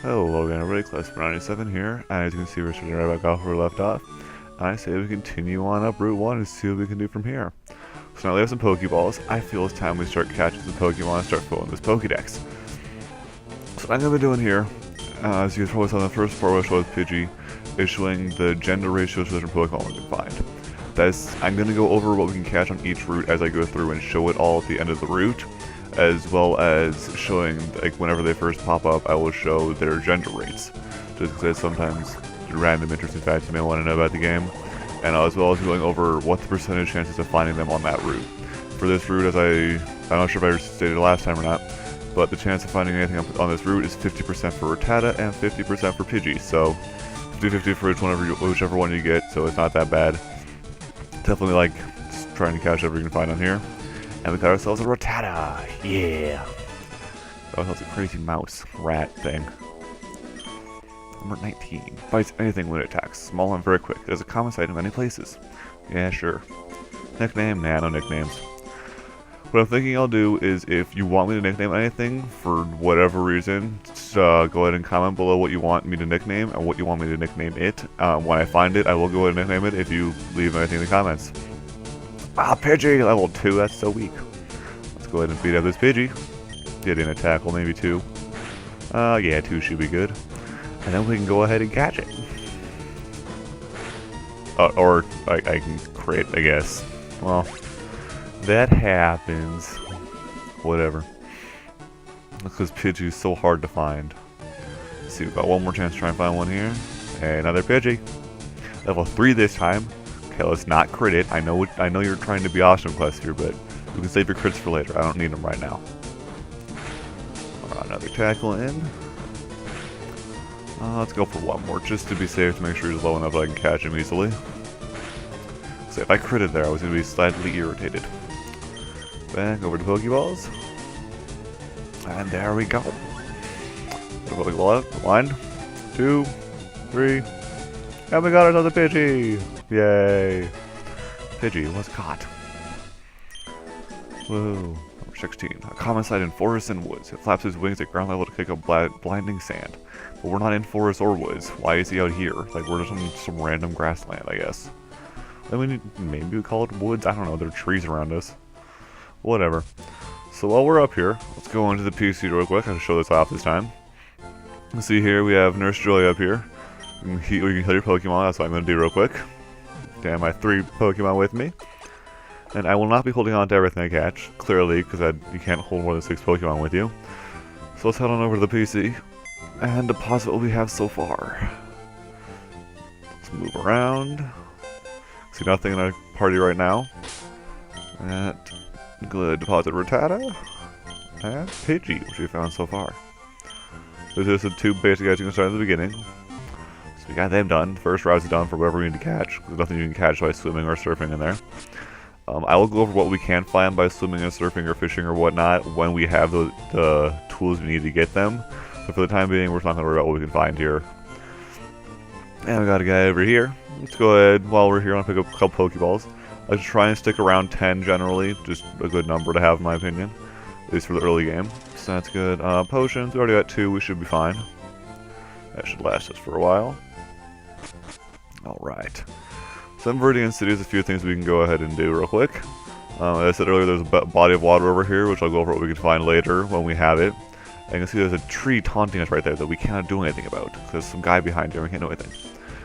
Hello again everybody, Clefspeare 97 here, and as you can see we're starting right back off where we left off. And I say we continue on up Route 1 and see what we can do from here. So now we have some Pokeballs. I feel it's time we start catching some Pokemon and start filling this Pokedex. So what I'm going to be doing here, as you guys probably saw in the first part where I showed with Pidgey, is showing the gender ratios for different Pokemon we can find. I'm going to go over what we can catch on each route as I go through and show it all at the end of the route, as well as showing, like, whenever they first pop up, I will show their gender rates, just because sometimes random interesting facts you may want to know about the game, and as well as going over what the percentage chances of finding them on that route. For this route, I'm not sure if I stated last time or not, but the chance of finding anything on this route is 50% for Rattata and 50% for Pidgey, so 50-50 for whichever one you get, so it's not that bad. Definitely like just trying to catch whatever you can find on here. And we got ourselves a Rattata! Yeah! Got ourselves a crazy mouse rat thing. Number 19. Fights anything when it attacks. Small and very quick. It has a common sight in many places. Yeah, sure. Nickname? Nah, no nicknames. What I'm thinking I'll do is, if you want me to nickname anything for whatever reason, just go ahead and comment below what you want me to nickname and what you want me to nickname it. When I find it, I will go ahead and nickname it if you leave anything in the comments. Ah, Pidgey! Level 2, that's so weak. Let's go ahead and beat up this Pidgey. Get in a tackle, maybe 2. Yeah, 2 should be good. And then we can go ahead and catch it. Or I can crit, I guess. Well, that happens. Whatever. Because Pidgey's so hard to find. Let's see, we've got one more chance to try and find one here. Hey, another Pidgey. Level 3 this time. Okay, let's not crit it. I know you're trying to be awesome, Clefspeare, but you can save your crits for later. I don't need them right now. Alright, another tackle in. Let's go for one more, just to be safe, to make sure he's low enough that I can catch him easily. So if I critted there, I was going to be slightly irritated. Back over to Pokeballs. And there we go. Pokeball up. 1, 2, 3. And we got ourselves a Pidgey! Yay! Pidgey was caught. Whoa. Number 16. A common sight in forests and woods. It flaps his wings at ground level to kick up blinding sand. But we're not in forests or woods. Why is he out here? Like, we're just some random grassland, I guess. I mean, maybe we call it woods? I don't know. There are trees around us. Whatever. So while we're up here, let's go into the PC real quick. I'll show this off this time. Let's see here, we have Nurse Joy up here. We can heal your Pokemon, that's what I'm going to do real quick. Okay, my 3 Pokemon with me. And I will not be holding on to everything I catch, clearly, because you can't hold more than 6 Pokemon with you. So let's head on over to the PC and deposit what we have so far. Let's move around. See nothing in our party right now. And good, deposit Rattata and Pidgey, which we found so far. Those are the 2 basic guys you can start at the beginning. So we got them done. First route's done for whatever we need to catch. There's nothing you can catch by swimming or surfing in there. I will go over what we can find by swimming and surfing or fishing or whatnot when we have the tools we need to get them. But for the time being, we're not going to worry about what we can find here. And we got a guy over here. Let's go ahead, while we're here, I'll pick up a couple Pokeballs. I just try and stick around 10 generally, just a good number to have in my opinion. At least for the early game. So that's good. Potions, we already got 2, we should be fine. That should last us for a while. Alright. So in Viridian City, there's a few things we can go ahead and do real quick. As I said earlier, there's a body of water over here, which I'll go over what we can find later when we have it. And you can see there's a tree taunting us right there that we cannot do anything about. There's some guy behind here, we can't do anything.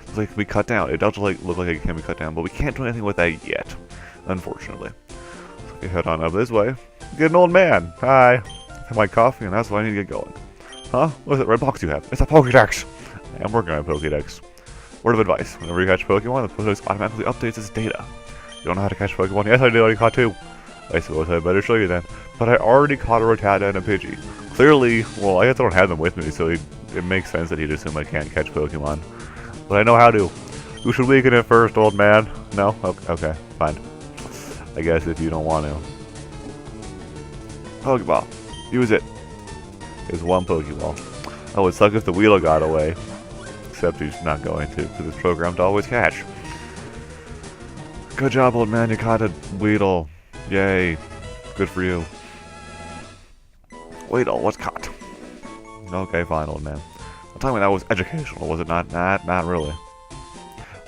It's like, it can be cut down. It does look like it can be cut down, but we can't do anything with that yet, unfortunately. So we head on up this way. Get an old man. Hi. I have my coffee, and that's why I need to get going. Huh? What is that red box you have? It's a Pokedex! I'm working on a Pokedex. Word of advice. Whenever you catch Pokemon, the Pokedex automatically updates its data. You don't know how to catch Pokemon? Yes, I do. I already caught 2. I suppose I better show you then. But I already caught a Rattata and a Pidgey. Clearly, well, I guess I don't have them with me, so it makes sense that he'd assume I can't catch Pokemon. But I know how to. You should weaken it first, old man. No? Okay, fine. I guess if you don't want to. Pokeball. Use it. There's 1 Pokeball. Oh, it would suck if the Weedle got away. Except he's not going to, because it's programmed to always catch. Good job, old man. You caught a Weedle. Yay. Good for you. Weedle was caught. Okay, fine, old man. tell me that was educational, was it not? Nah, not really.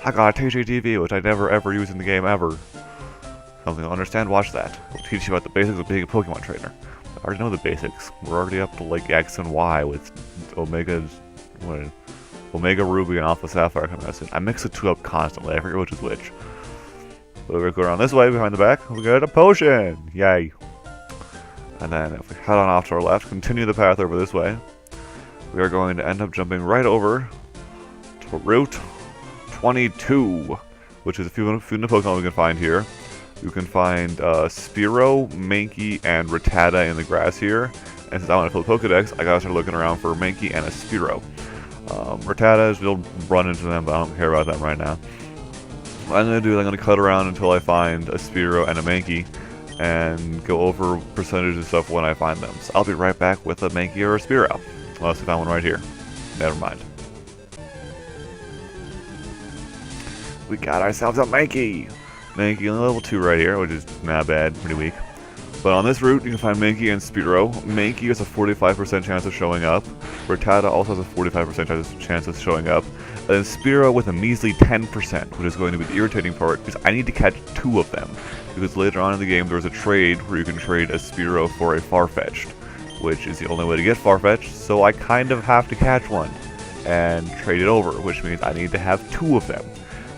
I got a TGTV, which I never ever use in the game ever. Something to understand, watch that. It'll teach you about the basics of being a Pokemon trainer. I already know the basics. We're already up to like X and Y with Omega Ruby and Alpha Sapphire coming out soon. I mix the two up constantly, I forget which is which. But we're going to go around this way, behind the back, we get a potion! Yay! And then if we head on off to our left, continue the path over this way, we are going to end up jumping right over to Route 22, which is a few Pokemon we can find here. You can find Spearow, Mankey, and Rattata in the grass here. And since I want to fill the Pokedex, I gotta start looking around for Mankey and a Spearow. Rattatas, we'll run into them, but I don't care about them right now. What I'm gonna cut around until I find a Spearow and a Mankey, and go over percentages and stuff when I find them. So I'll be right back with a Mankey or a Spearow. Unless we found one right here. Never mind. We got ourselves a Mankey! Mankey on level 2 right here, which is not bad, pretty weak. But on this route, you can find Mankey and Spearow. Mankey has a 45% chance of showing up. Rattata also has a 45% chance of showing up. And then Spearow with a measly 10%, which is going to be the irritating part, because I need to catch 2 of them. Because later on in the game, there's a trade where you can trade a Spearow for a Farfetch'd, which is the only way to get Farfetch'd, so I kind of have to catch one and trade it over, which means I need to have 2 of them.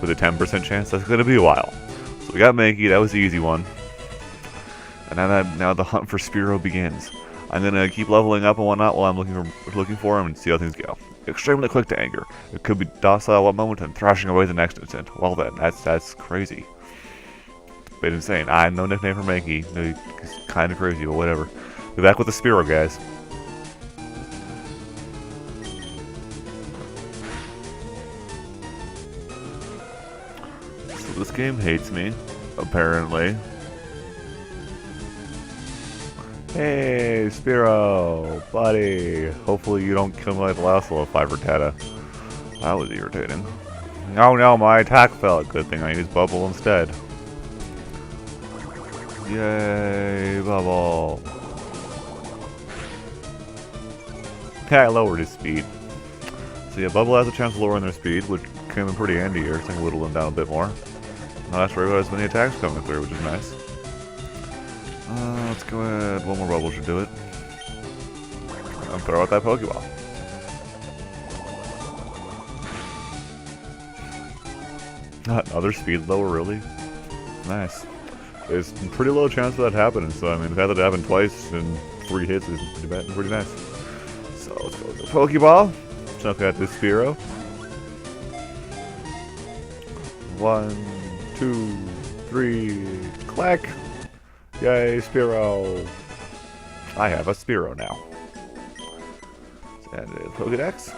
With a 10% chance, that's going to be a while. So we got Mankey, that was the easy one. And now the hunt for Spearow begins. I'm gonna keep leveling up and whatnot while I'm looking for him and see how things go. Extremely quick to anger. It could be docile one moment and thrashing away the next instant. Well then, that's crazy. Bit insane. I have no nickname for Mankey. It's kind of crazy, but whatever. Be back with the Spearow, guys. So this game hates me, apparently. Hey, Spearow, buddy. Hopefully you don't kill me like the last level 5 Rattata. That was irritating. Oh no, my attack fell. Good thing I used Bubble instead. Yay, Bubble. Okay, I lowered his speed. So yeah, Bubble has a chance of lowering their speed, which came in pretty handy here, so I can whittle them down a bit more. Not have to worry about as many attacks coming through, which is nice. Let's go ahead. One more bubble should do it. And throw out that Pokeball. Another speed lower, really? Nice. There's a pretty low chance of that happening, so I mean, the fact that it happened twice in 3 hits is pretty nice. So let's go with the Pokeball. Chuck out this Spearow. 1, 2, 3, clack! Yay, Spearow! I have a Spearow now. And a Pokedex.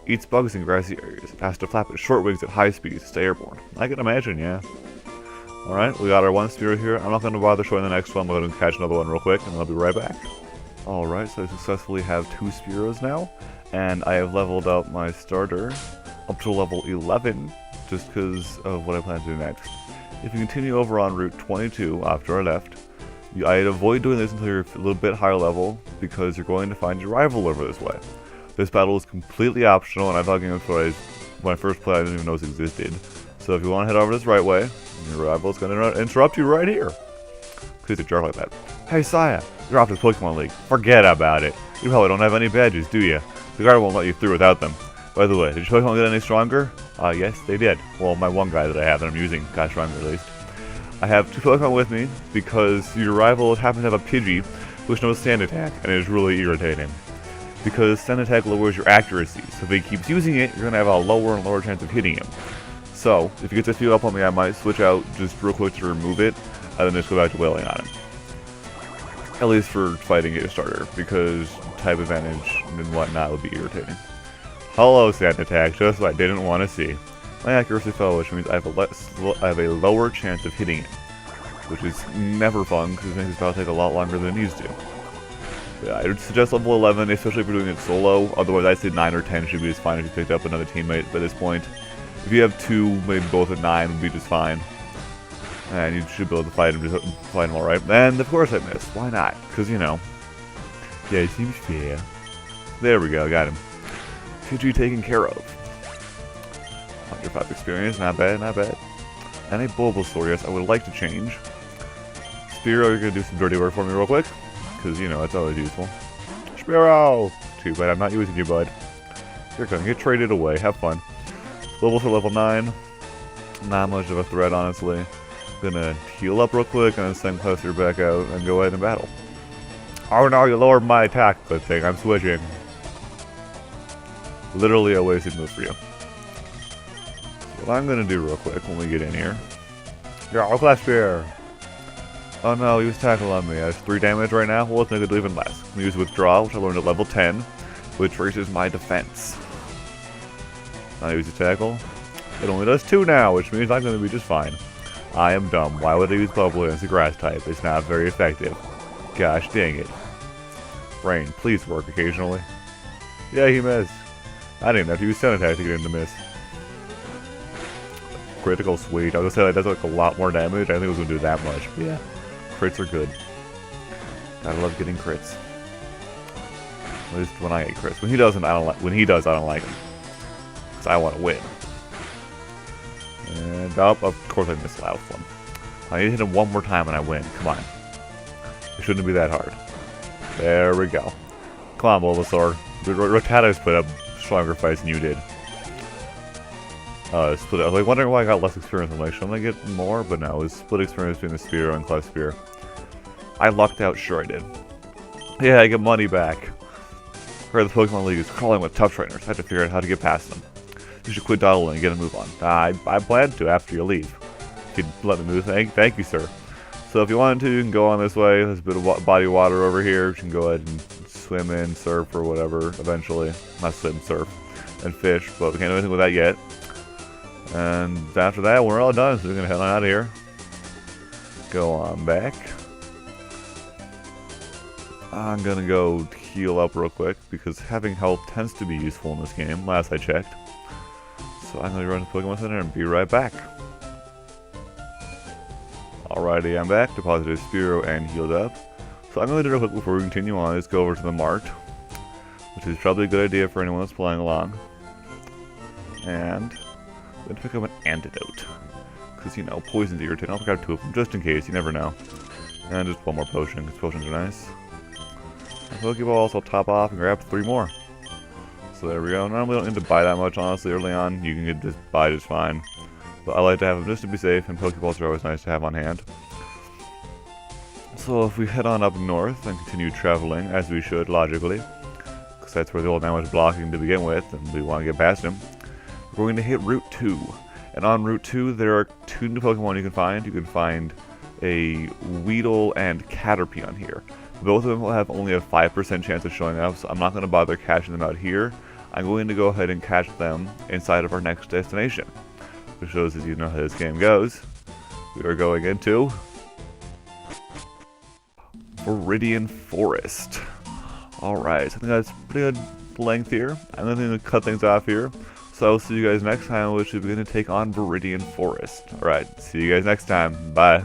Eats bugs in grassy areas. It has to flap its short wings at high speeds to stay airborne. I can imagine, yeah. Alright, we got our 1 Spearow here. I'm not going to bother showing the next one. I'm going to catch another one real quick, and I'll be right back. Alright, so I successfully have 2 Spearows now. And I have leveled up my starter up to level 11, just because of what I plan to do next. If you continue over on Route 22 after I left, I'd avoid doing this until you're a little bit higher level, because you're going to find your rival over this way. This battle is completely optional, and I thought when I first played I didn't even know this existed. So if you want to head over this right way, your rival is going to interrupt you right here. Please a jerk like that. Hey Saya, you're off to the Pokemon League. Forget about it. You probably don't have any badges, do you? The guard won't let you through without them. By the way, did your Pokemon get any stronger? Yes, they did. Well, my one guy that I have that I'm using got stronger at least. I have 2 Pokemon with me because your rival happens to have a Pidgey, which knows Sand Attack, and it is really irritating. Because Sand Attack lowers your accuracy, so if he keeps using it, you're going to have a lower and lower chance of hitting him. So, if he gets a few up on me, I might switch out just real quick to remove it, and then just go back to wailing on him. At least for fighting a starter, because type advantage and whatnot would be irritating. Hello, Sand Attack, just what I didn't want to see. My accuracy fell, which means I have a lower chance of hitting it, which is never fun because it makes this battle take a lot longer than it needs to. Yeah, I would suggest level 11, especially if you're doing it solo. Otherwise, I'd say 9 or 10 should be just fine if you picked up another teammate by this point. If you have 2, maybe both at 9 would be just fine, and you should be able to fight him all right. And of course, I missed. Why not? Because you know, yeah, it seems fair. There we go, got him. Pidgey taken care of. 105 experience, not bad, not bad. And a Bulbasaur, yes, I would like to change. Spearow, you're going to do some dirty work for me real quick. Because, you know, it's always useful. Spearow! Too bad I'm not using you, bud. You're going to get traded away, have fun. Bulbasaur level 9. Not much of a threat, honestly. Gonna heal up real quick and then send Clefspeare back out and go ahead and battle. Oh no, you lowered my attack. Good thing, I'm switching. Literally a wasted move for you. So what I'm gonna do real quick when we get in here. Yo, Clefspeare! Oh no, he was tackle on me. I have 3 damage right now. Well, let's make it do even less. I'm gonna use Withdraw, which I learned at level 10, which raises my defense. I use a tackle. It only does 2 now, which means I'm gonna be just fine. I am dumb. Why would I use Bubble against a grass type? It's not very effective. Gosh dang it. Brain, please work occasionally. Yeah, he missed. I didn't have to use Stun Attack to get him to miss. Critical, sweet. I was gonna say that does like a lot more damage. I didn't think it was gonna do that much. But yeah, crits are good. Gotta love getting crits. At least when I get crits. When he doesn't, I don't like. When he does, I don't like him. Cause I want to win. And of course I missed the last one. I need to hit him one more time and I win. Come on. It shouldn't be that hard. There we go. Come on, Bulbasaur. Rattata's put up stronger fights than you did. Split. I was like wondering why I got less experience. I'm like, shouldn't I get more? But no, it was split experience between the Spearow and Clefspeare. I lucked out, sure I did. Yeah, I get money back. The Pokemon League is crawling with tough trainers. I have to figure out how to get past them. You should quit dawdling and get a move on. I plan to after you leave. If you'd let me move, thank you, sir. So if you wanted to, you can go on this way. There's a bit of body of water over here. You can go ahead and swim in, surf, or whatever, eventually. Not swim, surf, and fish, but we can't do anything with that yet. And after that, we're all done, so we're going to head on out of here. Go on back. I'm going to go heal up real quick, because having health tends to be useful in this game, last I checked. So I'm going to run to Pokemon Center and be right back. Alrighty, I'm back, deposited Spearow and healed up. So I'm going to do real quick before we continue on, is go over to the mart, which is probably a good idea for anyone that's playing along. And I'm going to pick up an antidote, because, you know, poison's irritating. I'll pick out 2 of them, just in case, you never know. And just 1 more potion, because potions are nice. And Pokeballs, I'll top off and grab 3 more. So there we go. Normally don't need to buy that much, honestly, early on. You can just buy just fine. But I like to have them just to be safe, and Pokeballs are always nice to have on hand. So if we head on up north and continue traveling, as we should, logically, because that's where the old man was blocking to begin with, and we want to get past him, we're going to hit Route 2. And on Route 2, there are 2 new Pokemon you can find. You can find a Weedle and Caterpie on here. Both of them will have only a 5% chance of showing up, so I'm not going to bother catching them out here. I'm going to go ahead and catch them inside of our next destination. Which shows that you know how this game goes. We are going into Viridian Forest. Alright, so I think that's pretty good length here. I'm going to cut things off here. So I'll see you guys next time, which is going to take on Viridian Forest. Alright, see you guys next time. Bye.